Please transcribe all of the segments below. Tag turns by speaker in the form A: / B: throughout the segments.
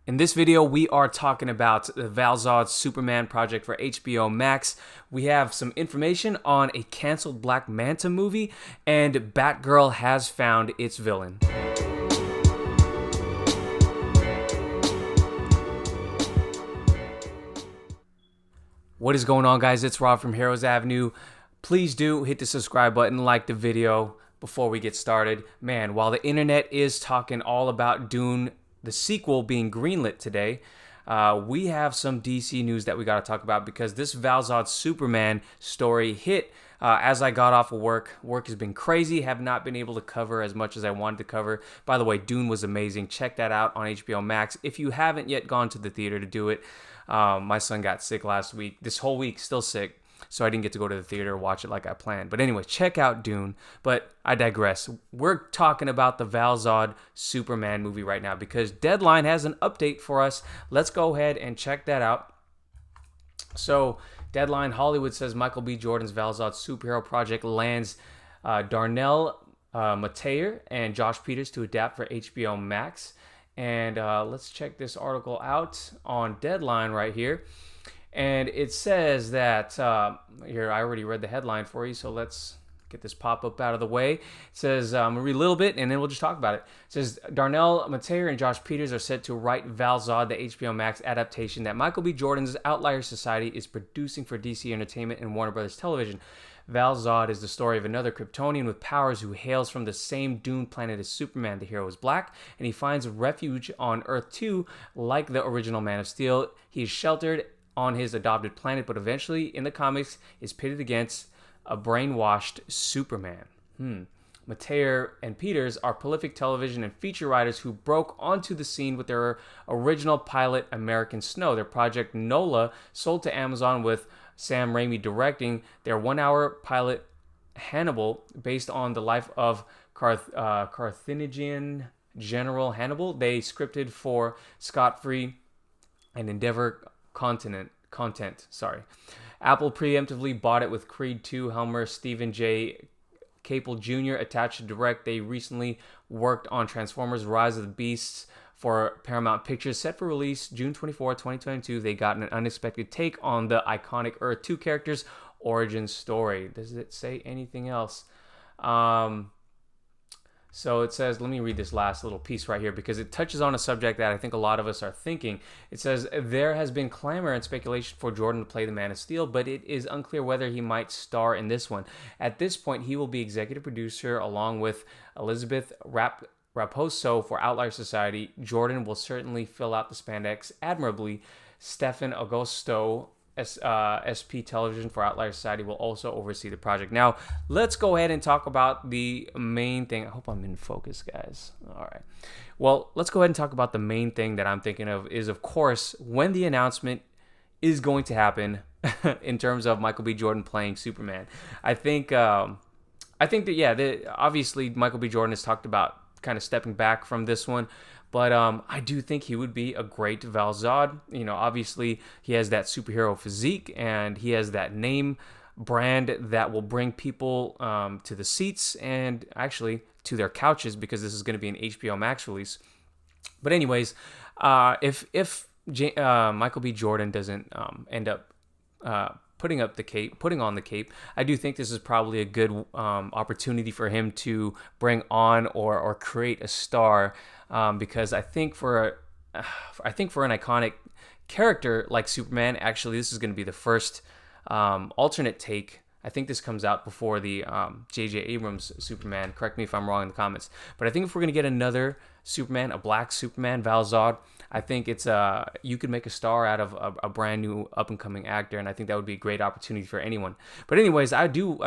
A: In this video, we are talking about the Val Zod Superman project for HBO Max. We have some information on a canceled Black Manta movie, and Batgirl has found its villain. What is going on, guys? It's Rob from Heroes Avenue. Please do hit the subscribe button, like the video before we get started. Man, while the internet is talking all about Dune, the sequel being greenlit today, we have some DC news that we got to talk about because this Val Zod Superman story hit as I got off of work. Work has been crazy. Have not been able to cover as much as I wanted to cover. By the way, Dune was amazing. Check that out on HBO Max. If you haven't yet gone to the theater to do it, my son got sick last week. This whole week, still sick. So I didn't get to go to the theater watch it like I planned. But anyway, check out Dune. But I digress. We're talking about the Val Zod Superman movie right now because Deadline has an update for us. Let's go ahead and check that out. So Deadline Hollywood says Michael B. Jordan's Val Zod superhero project lands Darnell Mateer and Josh Peters to adapt for HBO Max. And let's check this article out on Deadline right here. And it says that, here, I already read the headline for you, so let's get this pop-up out of the way. It says, I'm going to read a little bit, and then we'll just talk about it. It says, Darnell Mateer and Josh Peters are set to write Val Zod, the HBO Max adaptation that Michael B. Jordan's Outlier Society is producing for DC Entertainment and Warner Brothers Television. Val Zod is the story of another Kryptonian with powers who hails from the same doomed planet as Superman. The hero is black, and he finds refuge on Earth 2 like the original Man of Steel. He is sheltered on his adopted planet, but eventually in the comics is pitted against a brainwashed Superman. Mateer and Peters are prolific television and feature writers who broke onto the scene with their original pilot American Snow. Their project NOLA sold to Amazon with Sam Raimi directing their one-hour pilot Hannibal, based on the life of Carthaginian General Hannibal. They scripted for Scott Free and Endeavor content. Apple preemptively bought it with Creed 2 helmer Stephen J. Capel Jr. attached to direct. They recently worked on Transformers Rise of the Beasts for Paramount Pictures, set for release June 24, 2022. They got an unexpected take on the iconic Earth 2 character's origin story. Does it say anything else? So it says, let me read this last little piece right here because it touches on a subject that I think a lot of us are thinking. It says, there has been clamor and speculation for Jordan to play the Man of Steel, but it is unclear whether he might star in this one. At this point, he will be executive producer along with Elizabeth Raposo for Outlier Society. Jordan will certainly fill out the spandex admirably. Stefan Augusto, SP Television for Outlier Society, will also oversee the project. Now, let's go ahead and talk about the main thing. I hope I'm in focus, guys. All right. Well, let's go ahead and talk about the main thing that I'm thinking of is, of course, when the announcement is going to happen in terms of Michael B. Jordan playing Superman. I think that, obviously Michael B. Jordan has talked about kind of stepping back from this one. But I do think he would be a great Val Zod. You know, obviously he has that superhero physique and he has that name brand that will bring people to the seats and actually to their couches because this is going to be an HBO Max release. But anyways, if Michael B. Jordan doesn't end up putting on the cape, I do think this is probably a good opportunity for him to bring on or create a star. Because I think for an iconic character like Superman, actually this is going to be the first alternate take. I think this comes out before the J.J. Abrams Superman. Correct me if I'm wrong in the comments. But I think if we're going to get another Superman, a black Superman, Val Zod, I think it's you could make a star out of a brand new up and coming actor, and I think that would be a great opportunity for anyone. But anyways, I do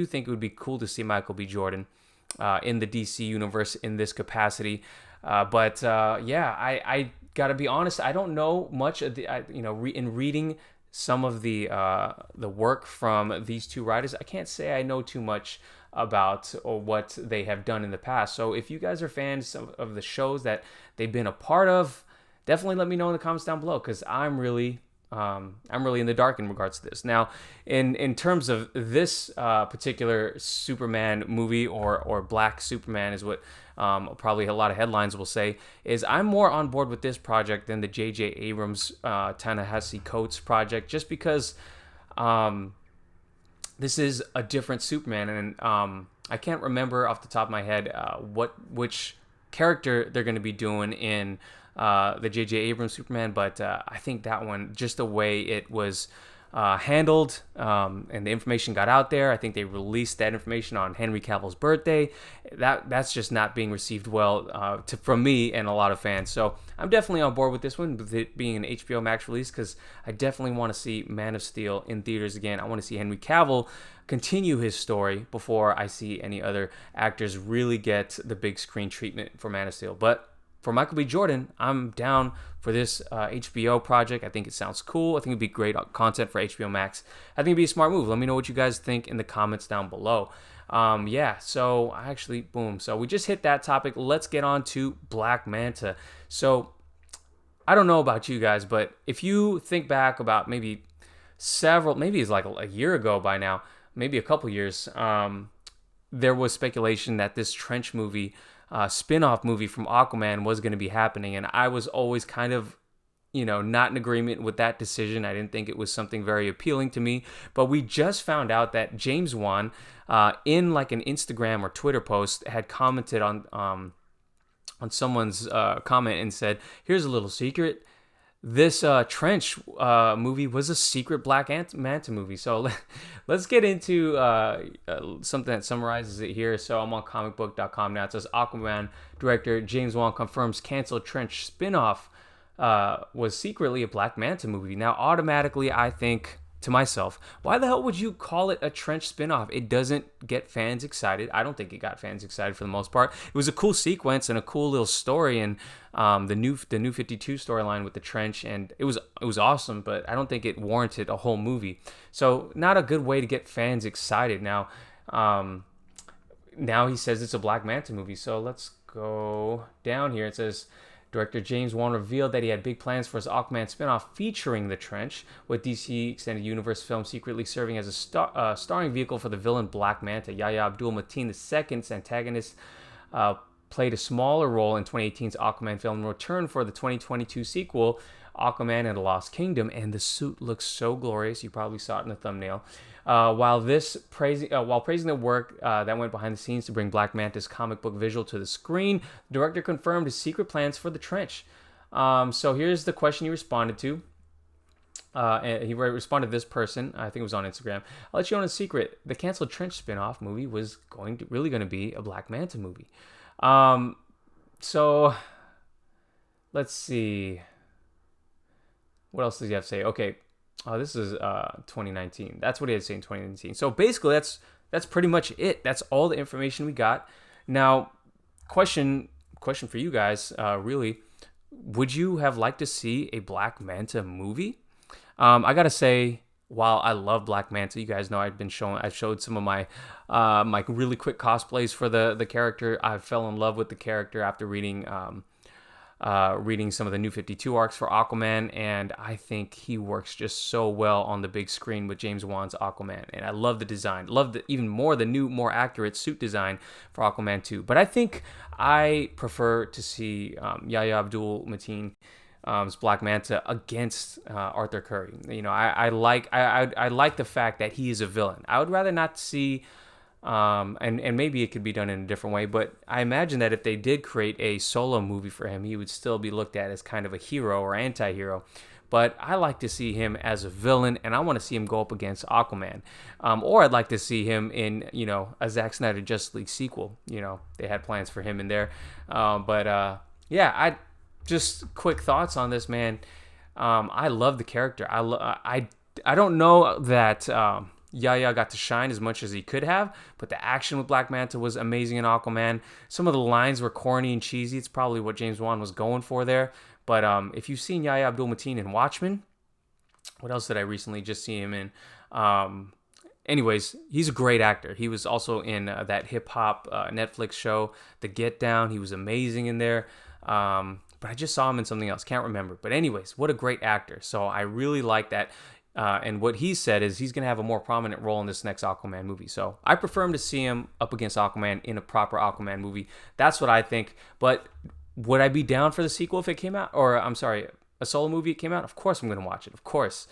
A: think it would be cool to see Michael B. Jordan in the DC universe in this capacity. I gotta be honest. I don't know much of the, in reading some of the work from these two writers, I can't say I know too much about or what they have done in the past. So if you guys are fans of the shows that they've been a part of, definitely let me know in the comments down below because I'm really I'm really in the dark in regards to this. Now, in terms of this particular Superman movie, or Black Superman is what probably a lot of headlines will say, is I'm more on board with this project than the J.J. Abrams Ta-Nehisi Coates project, just because this is a different Superman, and I can't remember off the top of my head which character they're going to be doing in the J.J. Abrams Superman, but I think that one, just the way it was handled, and the information got out there. I think they released that information on Henry Cavill's birthday. That's just not being received well from me and a lot of fans. So I'm definitely on board with this one, with it being an HBO Max release, because I definitely want to see Man of Steel in theaters again. I want to see Henry Cavill continue his story before I see any other actors really get the big screen treatment for Man of Steel. But for Michael B. Jordan, I'm down for this HBO project. I think it sounds cool. I think it'd be great content for HBO Max. I think it'd be a smart move. Let me know what you guys think in the comments down below. So boom. So we just hit that topic. Let's get on to Black Manta. So I don't know about you guys, but if you think back about maybe it's like a year ago by now, maybe a couple years, there was speculation that this Trench movie, spin-off movie from Aquaman, was going to be happening, and I was always kind of, not in agreement with that decision. I didn't think it was something very appealing to me, but we just found out that James Wan, in like an Instagram or Twitter post, had commented on someone's comment and said, "Here's a little secret. This Trench movie was a secret Black Manta movie." So let's get into something that summarizes it here. So I'm on comicbook.com now. It says Aquaman director James Wan confirms canceled Trench spinoff was secretly a Black Manta movie. Now, automatically, I think to myself, why the hell would you call it a Trench spinoff? It doesn't get fans excited. I don't think it got fans excited for the most part. It was a cool sequence and a cool little story, and the new 52 storyline with the Trench, and it was awesome, but I don't think it warranted a whole movie. So not a good way to get fans excited. Now he says it's a Black Manta movie. So let's go down here. It says director James Wan revealed that he had big plans for his Aquaman spinoff featuring the Trench, with DC Extended Universe film secretly serving as a starring vehicle for the villain Black Manta. Yahya Abdul-Mateen II's antagonist played a smaller role in 2018's Aquaman film and returned for the 2022 sequel, Aquaman and the Lost Kingdom, and the suit looks so glorious. You probably saw it in the thumbnail. While praising the work that went behind the scenes to bring Black Manta's comic book visual to the screen, the director confirmed his secret plans for the Trench. So here's the question he responded to. And he responded to this person. I think it was on Instagram. I'll let you know a secret. The canceled Trench spin-off movie was really going to be a Black Manta movie. So let's see. What else does he have to say? Okay. This is 2019. That's what he had to say in 2019. So basically, that's pretty much it. That's all the information we got. Now, question for you guys, really, would you have liked to see a Black Manta movie? I gotta say, while I love Black Manta, you guys know I've showed some of my my really quick cosplays for the character. I fell in love with the character after reading some of the New 52 arcs for Aquaman, and I think he works just so well on the big screen with James Wan's Aquaman, and I love the design. Love even more the new, more accurate suit design for Aquaman 2. But I think I prefer to see Yahya Abdul-Mateen Black Manta against Arthur Curry. I like the fact that he is a villain. I would rather not see. And maybe it could be done in a different way, but I imagine that if they did create a solo movie for him, he would still be looked at as kind of a hero or anti-hero. But I like to see him as a villain, and I want to see him go up against Aquaman. Or I'd like to see him in, a Zack Snyder Justice League sequel. They had plans for him in there. I just quick thoughts on this, man. I love the character. I don't know that Yahya got to shine as much as he could have, but the action with Black Manta was amazing in Aquaman. Some of the lines were corny and cheesy. It's probably what James Wan was going for there. But if you've seen Yahya Abdul-Mateen in Watchmen, what else did I recently just see him in? Anyways, he's a great actor. He was also in that hip-hop Netflix show, The Get Down. He was amazing in there. but I just saw him in something else. Can't remember. But anyways, what a great actor. So I really like that. And what he said is he's going to have a more prominent role in this next Aquaman movie. So I prefer him to see him up against Aquaman in a proper Aquaman movie. That's what I think. But would I be down for the sequel if it came out? Or, I'm sorry, a solo movie came out? Of course I'm going to watch it. Of course.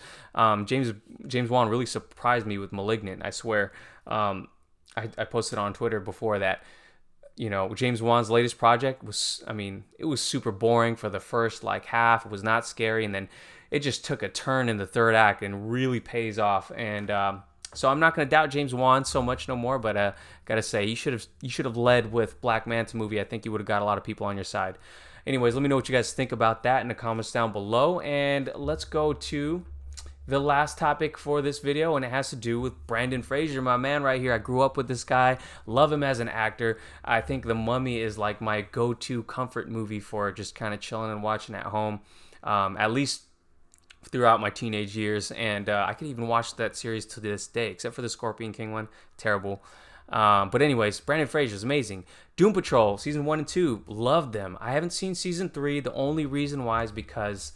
A: James Wan really surprised me with Malignant, I swear. I posted on Twitter before that, James Wan's latest project was, it was super boring for the first half. It was not scary. And then it just took a turn in the third act and really pays off. And so I'm not going to doubt James Wan so much no more. But gotta say, you should have led with Black Manta movie. I think you would have got a lot of people on your side. Anyways, let me know what you guys think about that in the comments down below. And let's go to the last topic for this video, and it has to do with Brendan Fraser, my man right here. I grew up with this guy, love him as an actor. I think The Mummy is like my go-to comfort movie for just kind of chilling and watching at home, at least throughout my teenage years. And I could even watch that series to this day, except for the Scorpion King one. Terrible. But anyways, Brendan Fraser is amazing. Doom Patrol season 1 and 2, loved them. I haven't seen season 3. The only reason why is because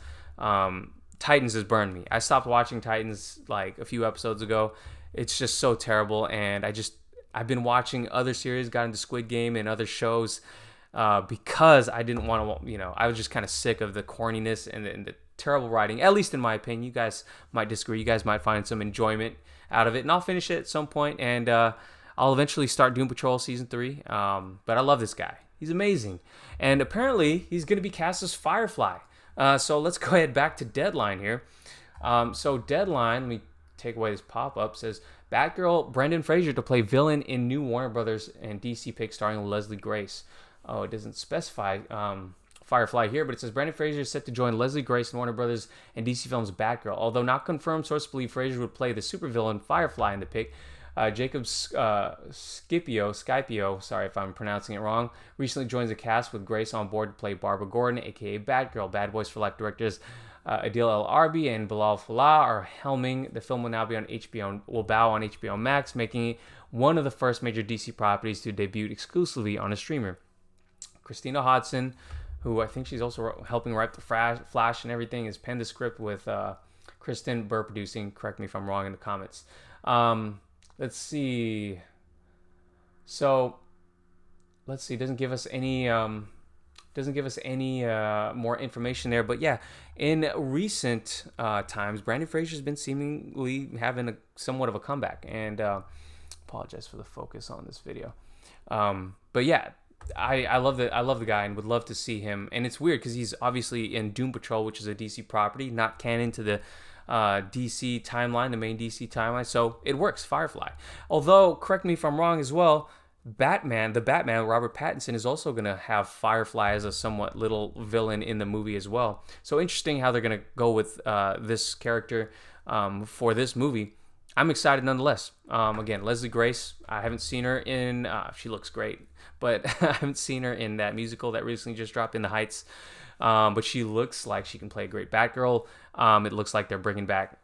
A: Titans has burned me. I stopped watching Titans like a few episodes ago. It's just so terrible, and I've been watching other series, got into Squid Game and other shows because I didn't want to, I was just kind of sick of the corniness and the terrible writing, at least in my opinion. You guys might disagree. You guys might find some enjoyment out of it, and I'll finish it at some point, and I'll eventually start Doom Patrol season 3. But I love this guy. He's amazing, and apparently he's going to be cast as Firefly. So let's go ahead back to Deadline here. So Deadline, let me take away this pop-up, says Batgirl Brendan Fraser to play villain in new Warner Brothers and DC pick starring Leslie Grace. Oh, it doesn't specify Firefly here, but it says Brendan Fraser is set to join Leslie Grace in Warner Brothers and DC Films' Batgirl. Although not confirmed, sources believe Fraser would play the supervillain Firefly in the pick. Jacob Scipio, sorry if I'm pronouncing it wrong, recently joins the cast with Grace on board to play Barbara Gordon, aka Batgirl. Bad Boys for Life directors Adil El Arbi and Bilal Fallah are helming. The film will now be on HBO Max, making it one of the first major DC properties to debut exclusively on a streamer. Christina Hodson, who I think she's also helping write the Flash and everything, has penned the script with Kristen Burr producing. Correct me if I'm wrong in the comments. Let's see. So, let's see. Doesn't give us any more information there. But yeah, in recent times, Brendan Fraser's been seemingly having somewhat of a comeback. And apologize for the focus on this video. But yeah, I love the guy and would love to see him. And it's weird because he's obviously in Doom Patrol, which is a DC property, not canon to the DC timeline, the main DC timeline, so it works. Firefly. Although, correct me if I'm wrong as well, the Batman, Robert Pattinson, is also going to have Firefly as a somewhat little villain in the movie as well. So interesting how they're going to go with this character for this movie. I'm excited nonetheless. Again, Leslie Grace, I haven't seen her in, she looks great, but I haven't seen her in that musical that recently just dropped, In the Heights. But she looks like she can play a great Batgirl. It looks like they're bringing back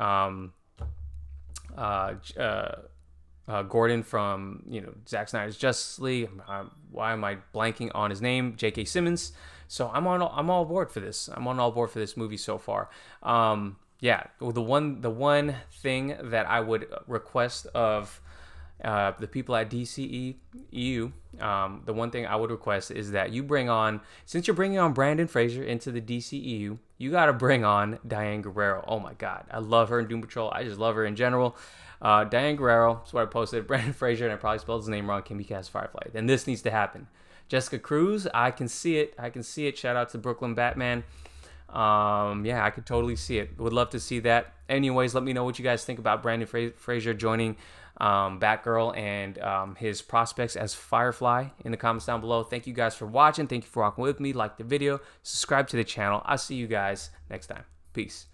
A: Gordon from Zack Snyder's Justice League. Why am I blanking on his name? J.K. Simmons. So I'm all aboard for this. I'm on all board for this movie so far. Yeah, the one thing that I would request of the people at DCEU, the one thing I would request is that you since you're bringing on Brendan Fraser into the DCEU, you got to bring on Diane Guerrero. Oh my God, I love her in Doom Patrol. I just love her in general. Diane Guerrero, that's what I posted. Brendan Fraser, and I probably spelled his name wrong, can be cast Firefly. And this needs to happen. Jessica Cruz, I can see it. Shout out to Brooklyn Batman. Yeah, I could totally see it. Would love to see that. Anyways, let me know what you guys think about Brendan Fraser joining Batgirl and his prospects as Firefly in the comments down below. Thank you guys for watching. Thank you for rocking with me. Like the video, subscribe to the channel. I'll see you guys next time. Peace.